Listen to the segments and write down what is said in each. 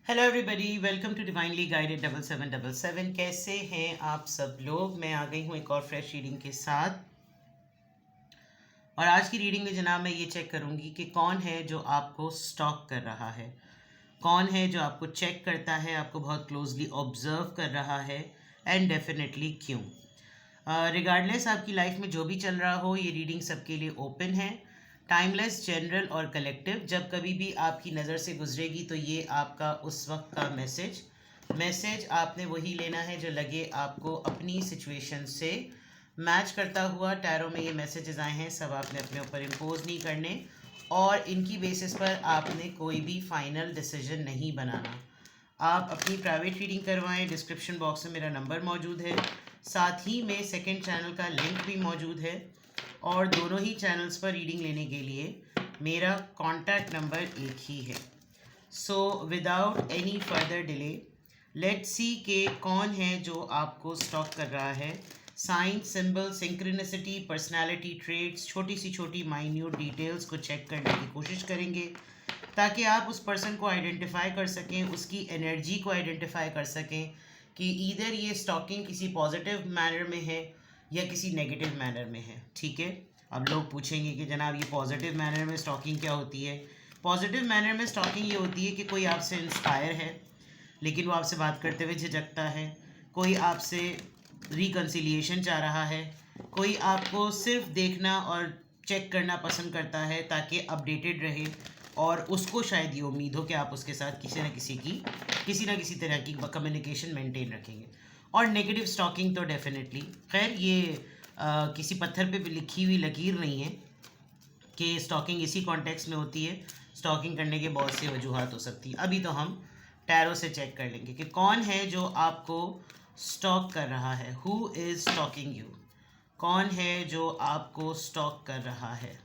Hello everybody, welcome to divinely guided 7777। कैसे हैं आप सब लोग। मैं आ गई हूँ एक और फ्रेश रीडिंग के साथ। और आज की रीडिंग में जनाब मैं ये चेक करूँगी कि कौन है जो आपको स्टॉक कर रहा है, कौन है जो आपको चेक करता है, आपको बहुत क्लोजली ऑब्जर्व कर रहा है, एंड डेफिनेटली क्यों। रिगार्डलेस आपकी लाइफ में जो भी चल रहा हो, ये रीडिंग सबके लिए ओपन है, टाइमलेस, जनरल और कलेक्टिव। जब कभी भी आपकी नज़र से गुजरेगी तो ये आपका उस वक्त का मैसेज आपने वही लेना है जो लगे आपको अपनी सिचुएशन से मैच करता हुआ। टैरो में ये मैसेजेस आए हैं, सब आपने अपने ऊपर इम्पोज नहीं करने, और इनकी बेसिस पर आपने कोई भी फाइनल डिसीजन नहीं बनाना। आप अपनी प्राइवेट रीडिंग करवाएं। डिस्क्रिप्शन बॉक्स में मेरा नंबर मौजूद है, साथ ही में सेकंड चैनल का लिंक भी मौजूद है, और दोनों ही चैनल्स पर रीडिंग लेने के लिए मेरा कॉन्टैक्ट नंबर एक ही है। So without any further delay, let's see के कौन है जो आपको स्टॉक कर रहा है। Sign, symbol, synchronicity, personality traits, छोटी माइन्यूट डिटेल्स को चेक करने की कोशिश करेंगे ताकि आप उस पर्सन को आइडेंटिफाई कर सकें, उसकी एनर्जी को आइडेंटिफाई कर सकें कि ईदर ये स्टॉकिंग किसी पॉजिटिव मैनर में है या किसी नेगेटिव मैनर में है। ठीक है, अब लोग पूछेंगे कि जनाब ये पॉजिटिव मैनर में स्टॉकिंग क्या होती है। पॉजिटिव मैनर में स्टॉकिंग ये होती है कि कोई आपसे इंस्पायर है लेकिन वो आपसे बात करते हुए झिझकता है, कोई आपसे रिकन्सिलिएशन चाह रहा है, कोई आपको सिर्फ देखना और चेक करना पसंद करता है ताकि अपडेटेड रहे, और उसको शायद ये उम्मीद हो कि आप उसके साथ किसी ना किसी तरह की कम्युनिकेशन मेंटेन रखेंगे। और नेगेटिव स्टॉकिंग तो डेफिनेटली, खैर ये किसी पत्थर पे भी लिखी हुई लकीर नहीं है कि स्टॉकिंग इसी कॉन्टेक्स्ट में होती है। स्टॉकिंग करने के बहुत से वजूहात हो सकती है। अभी तो हम टैरो से चेक कर लेंगे कि कौन है जो आपको स्टॉक कर रहा है। Who is stalking you. कौन है जो आपको स्टॉक कर रहा है,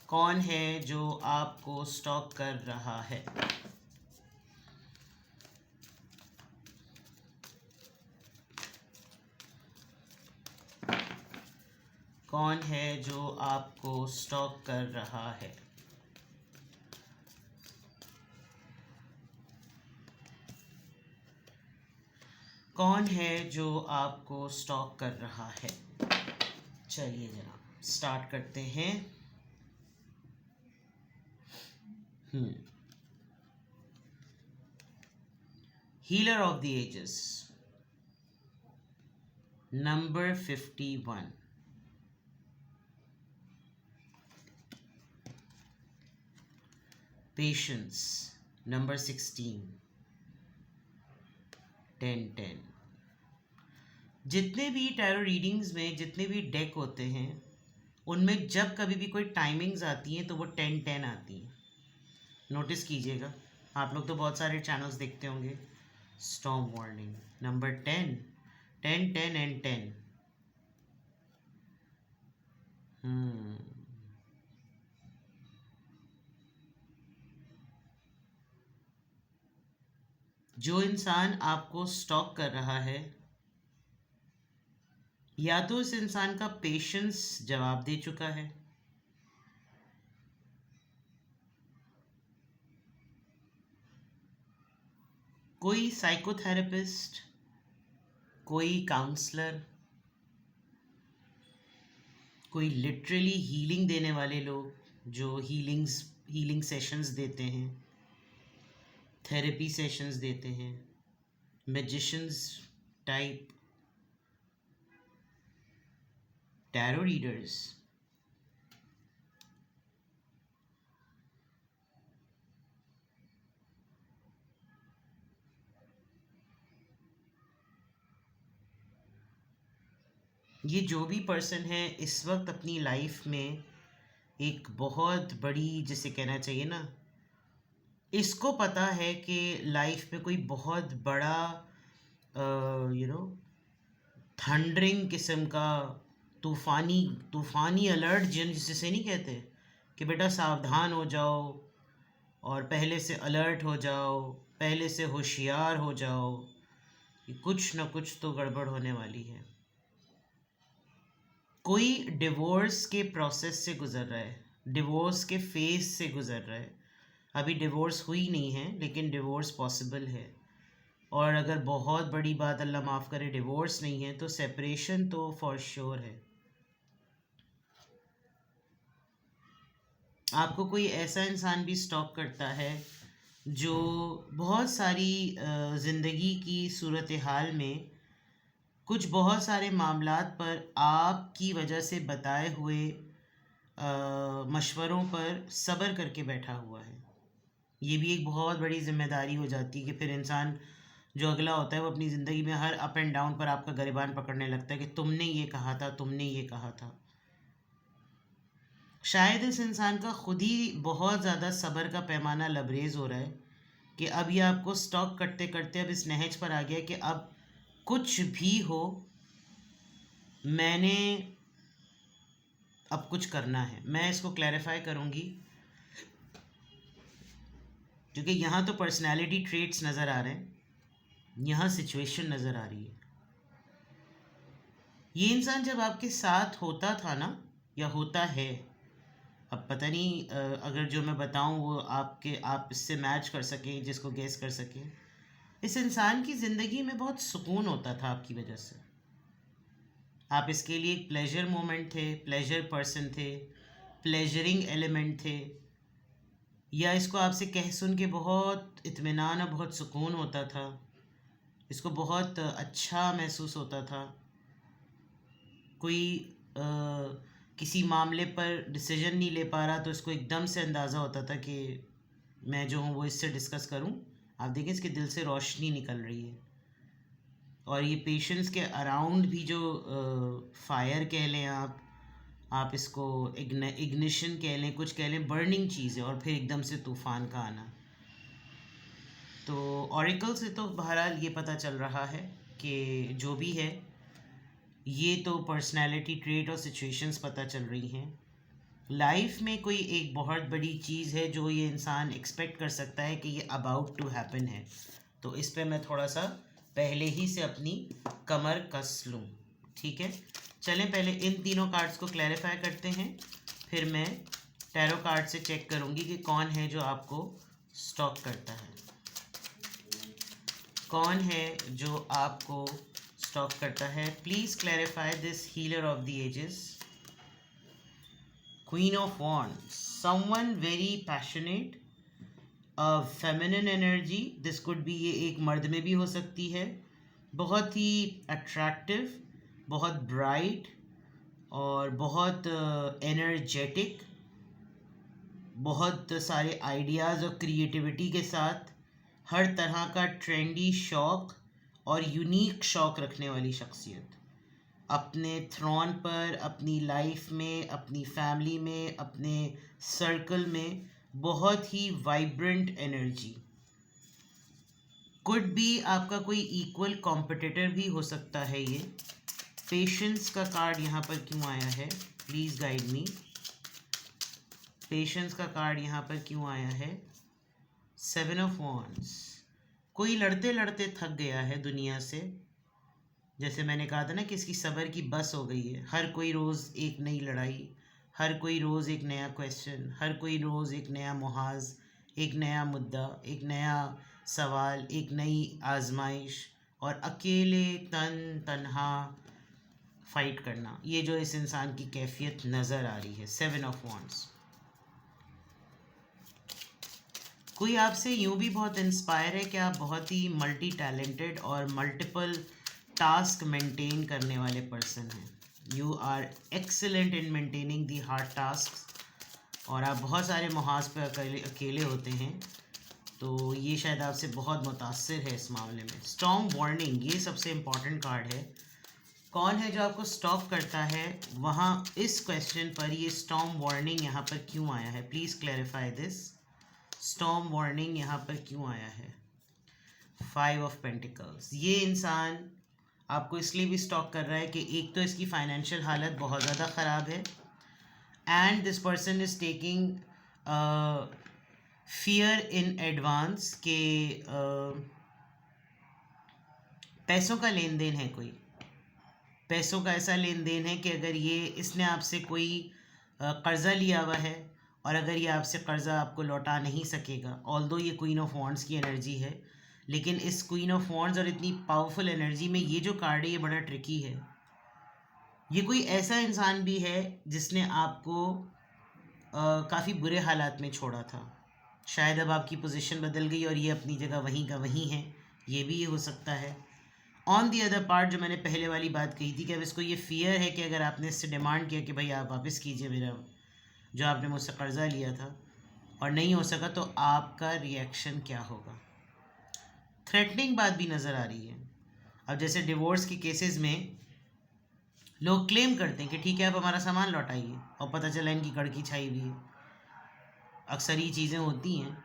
कौन है जो आपको स्टॉक कर रहा है। कौन है जो आपको स्टॉक कर रहा है। कौन है जो आपको स्टॉक कर रहा है। चलिए जनाब स्टार्ट करते हैं। Healer of the ages, number 51। Patience, number 16। 10-10। जितने भी टैरो रीडिंग्स में जितने भी डेक होते हैं उनमें जब कभी भी कोई टाइमिंग्स आती हैं तो वो 10-10 आती हैं। नोटिस कीजिएगा, आप लोग तो बहुत सारे चैनल्स देखते होंगे। Storm warning, number 10, 10, 10 and 10। जो इंसान आपको स्टॉक कर रहा है, या तो इस इंसान का पेशेंस जवाब दे चुका है, कोई साइकोथेरेपिस्ट, कोई काउंसलर, कोई लिटरली हीलिंग देने वाले लोग जो हीलिंग सेशंस देते हैं, थेरेपी सेशंस देते हैं, मैजिशियंस टाइप, टैरो रीडर्स। ये जो भी पर्सन है इस वक्त अपनी लाइफ में एक बहुत बड़ी, जिसे कहना चाहिए ना, इसको पता है कि लाइफ में कोई बहुत बड़ा थंडरिंग किस्म का तूफ़ानी तूफ़ानी अलर्ट, जिसे नहीं कहते कि बेटा सावधान हो जाओ और पहले से अलर्ट हो जाओ, पहले से होशियार हो जाओ कि कुछ ना कुछ तो गड़बड़ होने वाली है। कोई डिवोर्स के प्रोसेस से गुज़र रहा है, डिवोर्स के फेज से गुज़र रहा है, अभी डिवोर्स हुई नहीं है लेकिन डिवोर्स पॉसिबल है। और अगर बहुत बड़ी बात, अल्लाह माफ़ करे, डिवोर्स नहीं है तो सेपरेशन तो फॉर श्योर है। आपको कोई ऐसा इंसान भी स्टॉक करता है जो बहुत सारी ज़िंदगी की सूरत हाल में कुछ बहुत सारे मामलात पर आपकी वजह से बताए हुए मशवरों पर सब्र करके बैठा हुआ है। ये भी एक बहुत बड़ी ज़िम्मेदारी हो जाती है कि फिर इंसान जो अगला होता है वो अपनी ज़िंदगी में हर अप एंड डाउन पर आपका गिरबान पकड़ने लगता है कि तुमने ये कहा था, तुमने ये कहा था। शायद इस इंसान का खुद ही बहुत ज़्यादा सब्र का पैमाना लबरेज हो रहा है कि अब ये आपको स्टॉक करते करते अब इस नहज पर आ गया कि अब कुछ भी हो, मैंने अब कुछ करना है। मैं इसको क्लैरिफाई करूँगी क्योंकि यहाँ तो पर्सनैलिटी ट्रेट्स नज़र आ रहे हैं, यहाँ सिचुएशन नज़र आ रही है। ये इंसान जब आपके साथ होता था ना, या होता है, अब पता नहीं अगर जो मैं बताऊं वो आप इससे मैच कर सकें, जिसको गेस कर सकें, इस इंसान की ज़िंदगी में बहुत सुकून होता था आपकी वजह से। आप इसके लिए एक प्लेजर मोमेंट थे, प्लेजर पर्सन थे, प्लेजरिंग एलिमेंट थे, या इसको आपसे कह सुन के बहुत इत्मीनान और बहुत सुकून होता था, इसको बहुत अच्छा महसूस होता था। कोई किसी मामले पर डिसीजन नहीं ले पा रहा तो इसको एकदम से अंदाज़ा होता था कि मैं जो हूँ वो इससे डिस्कस करूँ। आप देखें इसके दिल से रोशनी निकल रही है। और ये पेशेंस के अराउंड भी जो फायर कह लें आप इसको इग्निशन कह लें, कुछ कह लें, बर्निंग चीज़ है, और फिर एकदम से तूफ़ान का आना। तो ऑरिकल से तो बहरहाल ये पता चल रहा है कि जो भी है, ये तो पर्सनैलिटी ट्रेट और सिचुएशंस पता चल रही हैं। लाइफ में कोई एक बहुत बड़ी चीज़ है जो ये इंसान एक्सपेक्ट कर सकता है कि ये अबाउट टू हैपन है। तो इस पे मैं थोड़ा सा पहले ही से अपनी कमर कस लूँ, ठीक है। चलें पहले इन तीनों कार्ड्स को क्लैरिफाई करते हैं, फिर मैं टैरो कार्ड से चेक करूँगी कि कौन है जो आपको स्टॉक करता है, कौन है जो आपको स्टॉक करता है। Please clarify this healer of the ages. Queen of wands, someone very passionate, feminine energy, this could be, ये एक मर्द में भी हो सकती है, बहुत ही अट्रैक्टिव, बहुत ब्राइट और बहुत एनर्जेटिक, बहुत सारे आइडियाज़ और क्रिएटिविटी के साथ, हर तरह का ट्रेंडी शौक और यूनिक शौक रखने वाली शख्सियत, अपने थ्रोन पर, अपनी लाइफ में, अपनी फैमिली में, अपने सर्कल में बहुत ही वाइब्रेंट एनर्जी। कुड बी आपका कोई इक्वल कॉम्पिटिटर भी हो सकता है ये। पेशेंस का कार्ड यहाँ पर क्यों आया है, प्लीज़ गाइड मी। पेशेंस का कार्ड यहाँ पर क्यों आया है। 7 ऑफ वॉन्ड्स, कोई लड़ते लड़ते थक गया है दुनिया से। जैसे मैंने कहा था ना कि इसकी सब्र की बस हो गई है। हर कोई रोज़ एक नई लड़ाई, हर कोई रोज़ एक नया क्वेश्चन, हर कोई रोज़ एक नया मुहाज, एक नया मुद्दा, एक नया सवाल, एक नई आजमाइश, और अकेले तन्हा फाइट करना, ये जो इस इंसान की कैफियत नज़र आ रही है। 7 ऑफ वॉन्ड्स, कोई आपसे यूँ भी बहुत इंस्पायर है कि आप बहुत ही मल्टी टैलेंटेड और मल्टीपल टास्क मेंटेन करने वाले पर्सन हैं। You are excellent in maintaining the hard task, और आप बहुत सारे मुहाज पे अकेले होते हैं, तो ये शायद आपसे बहुत मुतासिर है इस मामले में। स्टॉर्म वार्निंग, ये सबसे इम्पॉर्टेंट कार्ड है। कौन है जो आपको स्टॉप करता है, वहाँ इस क्वेश्चन पर ये स्टॉर्म वार्निंग यहाँ पर क्यों आया है, please clarify this. Storm warning यहाँ पर क्यों आया है। 5 ऑफ पेंटिकल्स, ये इंसान आपको इसलिए भी स्टॉक कर रहा है कि एक तो इसकी फाइनेंशियल हालत बहुत ज़्यादा ख़राब है, and this person is taking fear in advance के पैसों का लेन देन है, कोई पैसों का ऐसा लेन देन है कि अगर ये इसने आपसे कोई कर्ज़ा लिया हुआ है और अगर ये आपसे कर्ज़ा आपको लौटा नहीं सकेगा, ऑल्दो ये क्वीन ऑफ वॉन्ड्स की एनर्जी है, लेकिन इस क्वीन ऑफ वॉन्ड्स और इतनी पावरफुल एनर्जी में ये जो कार्ड है ये बड़ा ट्रिकी है। ये कोई ऐसा इंसान भी है जिसने आपको काफ़ी बुरे हालात में छोड़ा था। शायद अब आपकी पोजीशन बदल गई और ये अपनी जगह वहीं का वहीं है, ये भी ये हो सकता है। ऑन दी अदर पार्ट, जो मैंने पहले वाली बात कही थी कि अब इसको ये फ़ियर है कि अगर आपने इससे डिमांड किया कि भाई आप वापस कीजिए मेरा जो आपने मुझसे कर्ज़ा लिया था, और नहीं हो सका, तो आपका रिएक्शन क्या होगा। थ्रेटनिंग बात भी नज़र आ रही है। अब जैसे डिवोर्स के केसेस में लोग क्लेम करते हैं कि ठीक है आप हमारा सामान लौटाइए, और पता चला इनकी कड़की छाई हुई है। अक्सर ये चीज़ें होती हैं।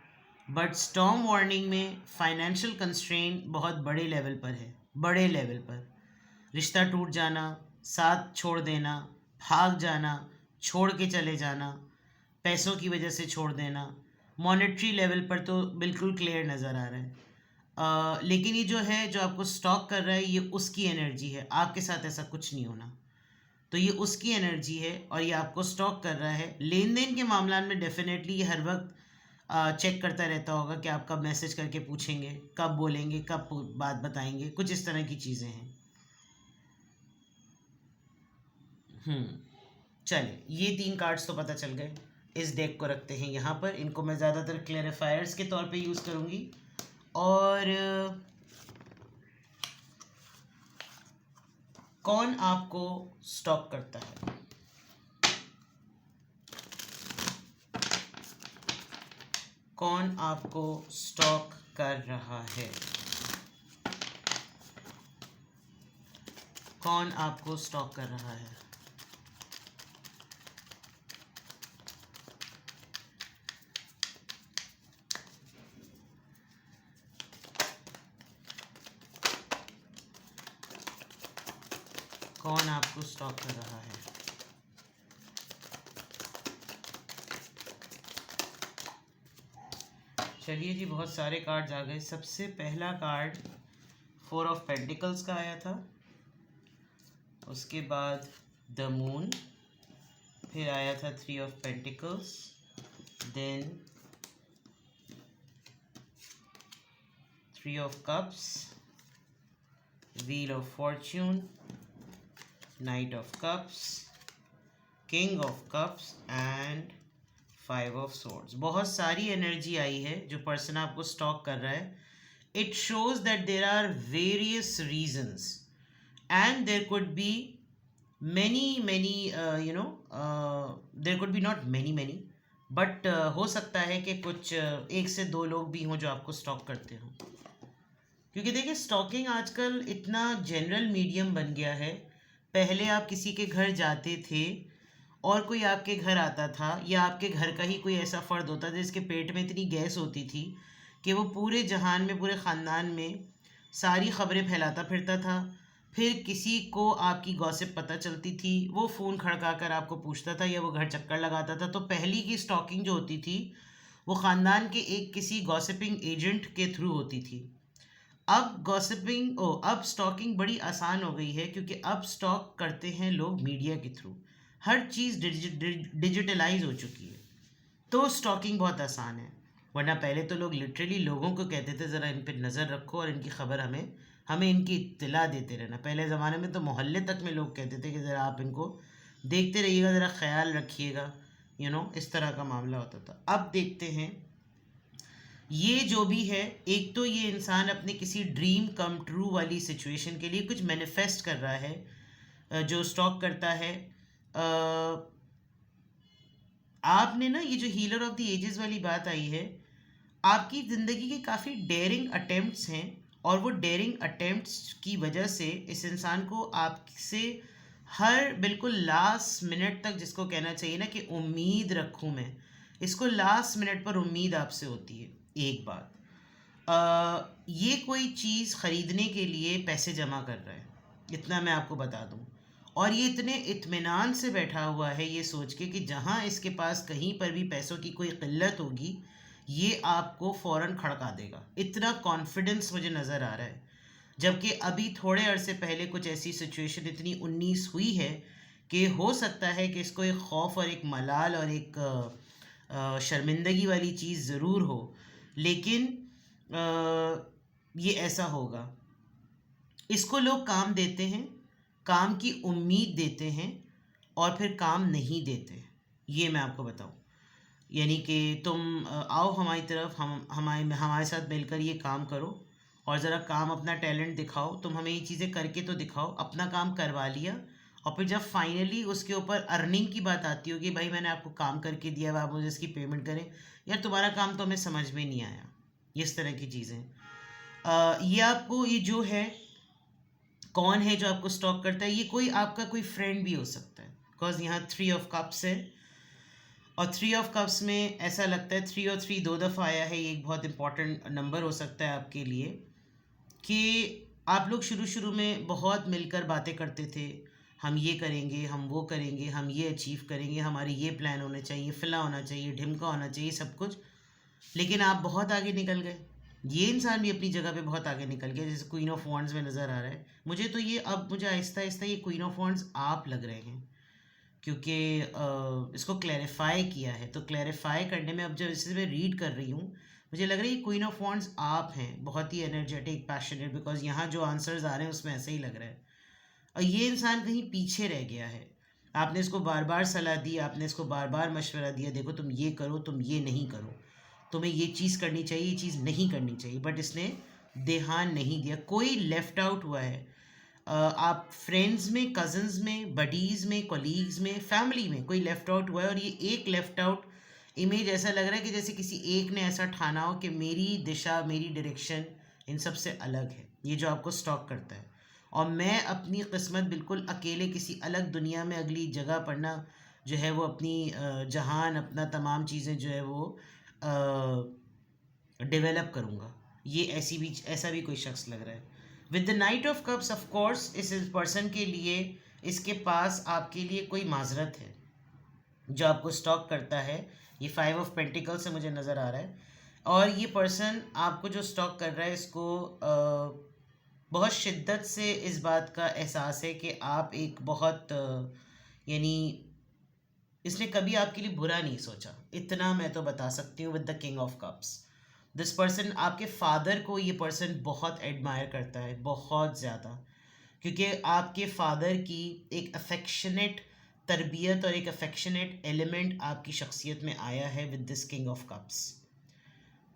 बट स्टॉर्म वार्निंग में फाइनेंशियल कंस्ट्रेंट बहुत बड़े लेवल पर है, बड़े लेवल पर। रिश्ता टूट जाना, साथ छोड़ देना, भाग जाना, छोड़ के चले जाना, पैसों की वजह से छोड़ देना, मॉनेटरी लेवल पर तो बिल्कुल क्लियर नज़र आ रहा है। लेकिन ये जो है, जो आपको स्टॉक कर रहा है, ये उसकी एनर्जी है, आपके साथ ऐसा कुछ नहीं होना। तो ये उसकी एनर्जी है और ये आपको स्टॉक कर रहा है। लेन देन के मामला में डेफिनेटली ये हर वक्त चेक करता रहता होगा कि आप कब मैसेज करके पूछेंगे, कब बोलेंगे, कब बात बताएंगे, कुछ इस तरह की चीज़ें हैं। चलिए, ये 3 कार्ड्स तो पता चल गए। इस डेक को रखते हैं यहाँ पर। इनको मैं ज़्यादातर क्लैरिफायर्स के तौर पे यूज़ करूँगी। और कौन आपको स्टॉक करता है? कौन आपको स्टॉक कर रहा है? कौन आपको स्टॉक कर रहा है? कौन आपको स्टॉक कर रहा है? चलिए जी, बहुत सारे कार्ड्स आ गए। सबसे पहला कार्ड 4 ऑफ पेंटिकल्स का आया था, उसके बाद द मून, फिर आया था 3 of pentacles, then 3 of cups, wheel of fortune, knight of cups, king of cups and 5 of swords. बहुत सारी एनर्जी आई है जो पर्सन आपको स्टॉक कर रहा है। It shows that there are various reasons and there could be many there could be not many but हो सकता है कि कुछ 1 से 2 लोग भी हों जो आपको स्टॉक करते हों। क्योंकि देखिए, स्टॉकिंग आजकल इतना जनरल मीडियम बन गया है। पहले आप किसी के घर जाते थे और कोई आपके घर आता था, या आपके घर का ही कोई ऐसा फ़र्द होता था जिसके पेट में इतनी गैस होती थी कि वो पूरे जहान में, पूरे ख़ानदान में सारी ख़बरें फैलाता फिरता था। फिर किसी को आपकी गॉसिप पता चलती थी, वो फ़ोन खड़का कर आपको पूछता था या वो घर चक्कर लगाता था। तो पहली की स्टॉकिंग जो होती थी वो ख़ानदान के एक किसी गॉसिपिंग एजेंट के थ्रू होती थी। अब स्टॉकिंग बड़ी आसान हो गई है, क्योंकि अब स्टॉक करते हैं लोग मीडिया के थ्रू। हर चीज़ डिजिटलाइज हो चुकी है, तो स्टॉकिंग बहुत आसान है। वरना पहले तो लोग लिटरली लोगों को कहते थे ज़रा इन पर नज़र रखो और इनकी खबर हमें इनकी इत्तला देते रहना। पहले ज़माने में तो मोहल्ले तक में लोग कहते थे कि ज़रा आप इनको देखते रहिएगा, ज़रा ख्याल रखिएगा, इस तरह का मामला होता था। अब देखते हैं ये जो भी है। एक तो ये इंसान अपने किसी ड्रीम कम ट्रू वाली सिचुएशन के लिए कुछ मैनिफेस्ट कर रहा है, जो स्टॉक करता है। आपने ना, ये जो हीलर ऑफ द एजेस वाली बात आई है, आपकी ज़िंदगी के काफ़ी डेयरिंग अटेम्प्ट्स हैं, और वो डेयरिंग अटेम्प्ट्स की वजह से इस इंसान को आपसे हर बिल्कुल लास्ट मिनट तक, जिसको कहना चाहिए ना कि उम्मीद रखूँ मैं, इसको लास्ट मिनट पर उम्मीद आपसे होती है। एक बात, ये कोई चीज़ ख़रीदने के लिए पैसे जमा कर रहा है, इतना मैं आपको बता दूं। और ये इतने इत्मीनान से बैठा हुआ है ये सोच के कि जहाँ इसके पास कहीं पर भी पैसों की कोई किल्लत होगी, ये आपको फ़ौरन खड़का देगा। इतना कॉन्फिडेंस मुझे नज़र आ रहा है। जबकि अभी थोड़े अरसे पहले कुछ ऐसी सिचुएशन इतनी 19 हुई है कि हो सकता है कि इसको एक खौफ और एक मलाल और एक शर्मिंदगी वाली चीज़ ज़रूर हो, लेकिन ये ऐसा होगा। इसको लोग काम देते हैं, काम की उम्मीद देते हैं और फिर काम नहीं देते। ये मैं आपको बताऊं, यानी कि तुम आओ हमारी तरफ, हम हमारे साथ मिलकर ये काम करो और ज़रा काम अपना टैलेंट दिखाओ, तुम हमें ये चीज़ें करके तो दिखाओ। अपना काम करवा लिया और फिर जब फाइनली उसके ऊपर अर्निंग की बात आती होगी, भाई मैंने आपको काम करके दिया, अब आप मुझे इसकी पेमेंट करें, यार तुम्हारा काम तो हमें समझ में नहीं आया। इस तरह की चीज़ें ये आपको, ये जो है कौन है जो आपको स्टॉक करता है, ये कोई आपका कोई फ्रेंड भी हो सकता है, बिकॉज यहाँ 3 ऑफ कप्स है और 3 ऑफ कप्स में ऐसा लगता है 3 और 3 दो दफ़ा आया है। ये एक बहुत इंपॉर्टेंट नंबर हो सकता है आपके लिए कि आप लोग शुरू शुरू में बहुत मिलकर बातें करते थे, हम ये करेंगे, हम वो करेंगे, हम ये अचीव करेंगे, हमारे ये प्लान होने चाहिए, फिला होना चाहिए, ढिमका होना चाहिए, सब कुछ। लेकिन आप बहुत आगे निकल गए, ये इंसान भी अपनी जगह पे बहुत आगे निकल गया, जैसे क्वीन ऑफ वॉन्ड्स में नज़र आ रहा है मुझे। तो ये अब मुझे आहिस्ता आहिस्ता ये क्वीन ऑफ वॉन्ड्स आप लग रहे हैं, क्योंकि इसको क्लैरिफाई किया है। तो क्लैरिफाई करने में अब जब इसे मैं रीड कर रही हूँ, मुझे लग रहा है ये क्वीन ऑफ वॉन्ड्स आप हैं, बहुत ही एनर्जेटिक, पैशनेट, बिकॉज यहाँ जो आंसर्स आ रहे हैं उसमें ऐसे ही लग रहा है। और ये इंसान कहीं पीछे रह गया है, आपने इसको बार बार सलाह दी, आपने इसको बार बार मशवरा दिया, देखो तुम ये करो, तुम ये नहीं करो, तुम्हें ये चीज़ करनी चाहिए, ये चीज़ नहीं करनी चाहिए, बट इसने ध्यान नहीं दिया। कोई लेफ़्ट आउट हुआ है, आप फ्रेंड्स में, कज़न्स में, बडीज़ में, कोलीग्स में, फैमिली में कोई लेफ़्ट आउट हुआ है। और ये एक लेफ़्ट आउट इमेज ऐसा लग रहा है कि जैसे किसी एक ने ऐसा ठाना हो कि मेरी दिशा, मेरी डायरेक्शन इन सब से अलग है, ये जो आपको स्टॉक करता है, और मैं अपनी किस्मत बिल्कुल अकेले किसी अलग दुनिया में, अगली जगह पढ़ना जो है वो अपनी जहान, अपना तमाम चीज़ें जो है वो डेवलप करूँगा। ये ऐसा भी कोई शख्स लग रहा है। With the night of cups, of course इस पर्सन के लिए, इसके पास आपके लिए कोई माजरत है जो आपको स्टॉक करता है। ये 5 ऑफ पेंटिकल से मुझे नज़र आ रहा है, और ये पर्सन आपको जो स्टॉक कर रहा है, इसको बहुत शिद्दत से इस बात का एहसास है कि आप एक बहुत यानी इसने कभी आपके लिए बुरा नहीं सोचा, इतना मैं तो बता सकती हूँ। With the king of cups, this person, आपके फादर को ये पर्सन बहुत एडमायर करता है, बहुत ज़्यादा, क्योंकि आपके फादर की एक अफेक्शनेट तरबियत और एक अफेक्शनेट एलिमेंट आपकी शख्सियत में आया है with this king of cups.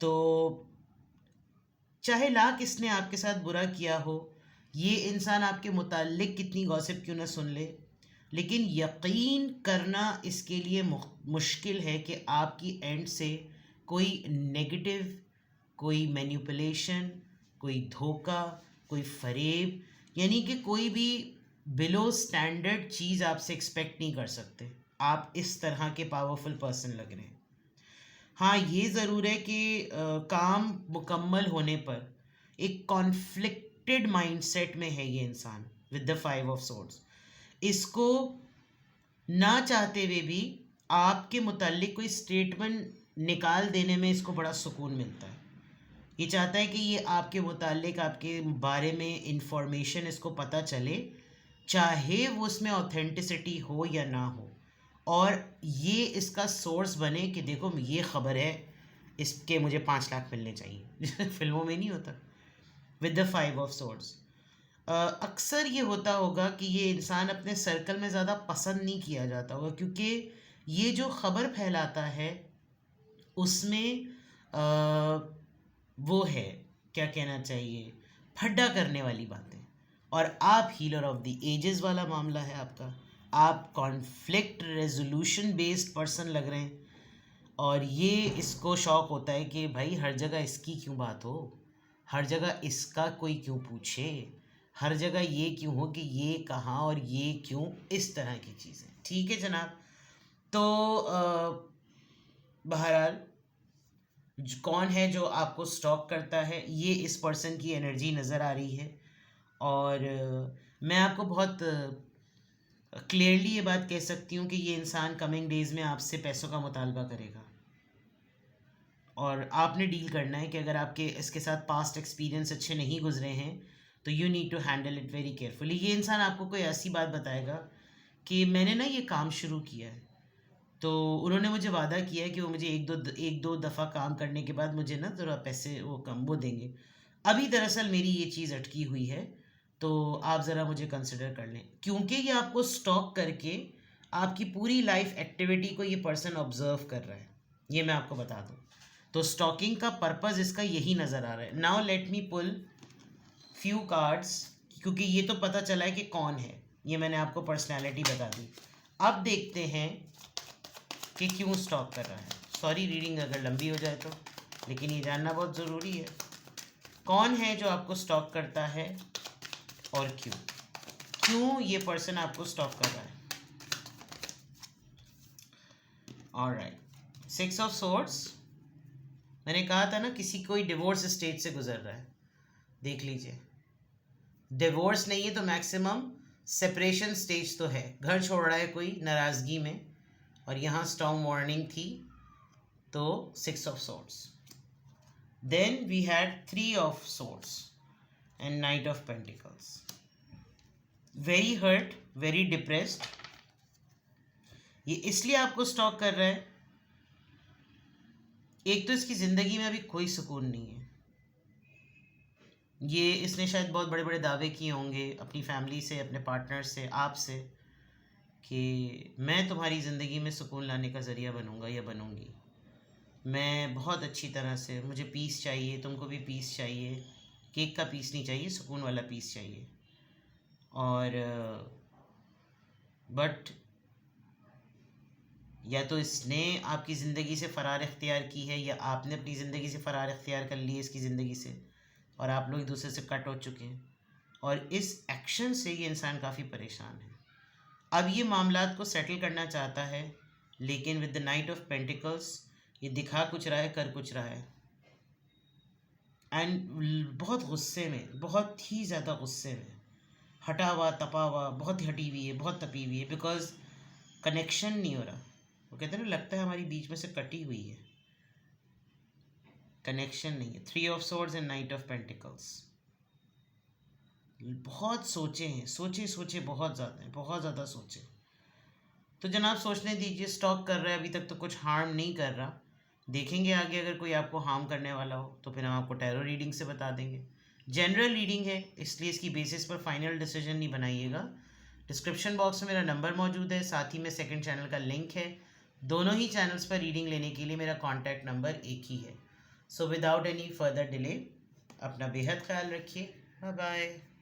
तो चाहे लाख इसने आपके साथ बुरा किया हो, ये इंसान आपके मुताल्लिक कितनी गॉसिप क्यों ना सुन ले, लेकिन यकीन करना इसके लिए मुश्किल है कि आपकी एंड से कोई नेगेटिव, कोई मैनिपुलेशन, कोई धोखा, कोई फरेब, यानी कि कोई भी बिलो स्टैंडर्ड चीज़ आपसे एक्सपेक्ट नहीं कर सकते। आप इस तरह के पावरफुल पर्सन लग रहे हैं। हाँ, ये ज़रूर है कि काम मुकम्मल होने पर एक कॉन्फ्लिक्टेड माइंडसेट में है ये इंसान विद द 5 ऑफ सोर्ड्स। इसको ना चाहते हुए भी आपके मुताल्लिक कोई स्टेटमेंट निकाल देने में इसको बड़ा सुकून मिलता है। ये चाहता है कि ये आपके मुताल्लिक, आपके बारे में इंफॉर्मेशन इसको पता चले, चाहे वो उसमें ऑथेंटिसिटी हो या ना हो, और ये इसका सोर्स बने कि देखो ये ख़बर है, इसके मुझे 5 लाख मिलने चाहिए। फिल्मों में नहीं होता। विद द 5 ऑफ सोर्ड्स, अक्सर ये होता होगा कि ये इंसान अपने सर्कल में ज़्यादा पसंद नहीं किया जाता होगा, क्योंकि ये जो ख़बर फैलाता है उसमें वो है, क्या कहना चाहिए, फड्डा करने वाली बातें। और आप हीलर ऑफ द एजेस वाला मामला है आपका, आप कॉन्फ्लिक्ट रेजोल्यूशन बेस्ड पर्सन लग रहे हैं, और ये इसको शौक़ होता है कि भाई हर जगह इसकी क्यों बात हो, हर जगह इसका कोई क्यों पूछे, हर जगह ये क्यों हो कि ये कहाँ और ये क्यों, इस तरह की चीज़ें। ठीक है जनाब। तो बहरहाल कौन है जो आपको स्टॉक करता है, ये इस पर्सन की एनर्जी नज़र आ रही है। और मैं आपको बहुत क्लियरली ये बात कह सकती हूँ कि ये इंसान कमिंग डेज़ में आपसे पैसों का मुतालबा करेगा, और आपने डील करना है कि अगर आपके इसके साथ पास्ट एक्सपीरियंस अच्छे नहीं गुजरे हैं तो you need to handle it very carefully. ये इंसान आपको कोई ऐसी बात बताएगा कि मैंने ना ये काम शुरू किया है, तो उन्होंने मुझे वादा किया कि वो मुझे एक दो दफ़ा काम करने के बाद मुझे ना ज़रा पैसे वो कम वो देंगे। अभी दरअसल मेरी ये चीज़ अटकी हुई है, तो आप ज़रा मुझे कंसिडर कर लें, क्योंकि ये आपको स्टॉक करके आपकी पूरी लाइफ एक्टिविटी को ये पर्सन ऑब्जर्व कर रहा है, ये मैं आपको बता दूं। तो स्टॉकिंग का पर्पस इसका यही नज़र आ रहा है। नाउ लेट मी पुल फ्यू कार्ड्स, क्योंकि ये तो पता चला है कि कौन है, ये मैंने आपको पर्सनैलिटी बता दी। अब देखते हैं कि क्यों स्टॉक कर रहा है। सॉरी रीडिंग अगर लंबी हो जाए तो, लेकिन ये जानना बहुत ज़रूरी है। कौन है जो आपको स्टॉक करता है और क्यों, क्यों ये पर्सन आपको स्टॉक कर रहा है। ऑलराइट, 6 ऑफ सोर्ड्स, मैंने कहा था ना किसी कोई डिवोर्स स्टेज से गुजर रहा है। देख लीजिए, डिवोर्स नहीं है तो मैक्सिमम सेपरेशन स्टेज तो है, घर छोड़ रहा है कोई नाराज़गी में, और यहाँ स्टॉर्म वार्निंग थी, तो 6 of swords. Then we had 3 of swords and knight of pentacles. Very hurt, very depressed. ये इसलिए आपको स्टॉक कर रहा है, एक तो इसकी ज़िंदगी में अभी कोई सुकून नहीं है। ये इसने शायद बहुत बड़े बड़े दावे किए होंगे अपनी फैमिली से, अपने पार्टनर से, आपसे, कि मैं तुम्हारी ज़िंदगी में सुकून लाने का ज़रिया बनूंगा या बनूंगी, मैं बहुत अच्छी तरह से, मुझे पीस चाहिए, तुमको भी पीस चाहिए, केक का पीस नहीं चाहिए, सुकून वाला पीस चाहिए। और बट या तो इसने आपकी ज़िंदगी से फ़रार इख्तियार की है, या आपने अपनी ज़िंदगी से फ़रार इख्तियार कर ली है इसकी ज़िंदगी से, और आप लोग एक दूसरे से कट हो चुके हैं, और इस एक्शन से ये इंसान काफ़ी परेशान है। अब ये मामलात को सेटल करना चाहता है, लेकिन with the night of pentacles ये दिखा कुछ रहा है, कर कुछ रहा है, एंड बहुत गुस्से में, बहुत ही ज़्यादा गुस्से में, हटा हुआ तपा हुआ, बहुत ही हटी हुई है, बहुत तपी हुई है, बिकॉज कनेक्शन नहीं हो रहा। वो कहते हैं ना, लगता है हमारी बीच में से कटी हुई है, कनेक्शन नहीं है। 3 of swords and knight of pentacles. बहुत सोचे हैं, सोचे सोचे बहुत ज़्यादा हैं, बहुत ज़्यादा सोचे। तो जनाब सोचने दीजिए, स्टॉक कर रहा है, अभी तक तो कुछ हार्म नहीं कर रहा, देखेंगे आगे अगर कोई आपको हार्म करने वाला हो तो फिर हम आपको टैरो रीडिंग से बता देंगे। जनरल रीडिंग है, इसलिए इसकी बेसिस पर फाइनल डिसीजन नहीं बनाइएगा। डिस्क्रिप्शन बॉक्स में मेरा नंबर मौजूद है, साथ ही में सेकंड चैनल का लिंक है। दोनों ही चैनल्स पर रीडिंग लेने के लिए मेरा कॉन्टैक्ट नंबर एक ही है। So without any further delay अपना बेहद ख्याल रखिए। Bye bye.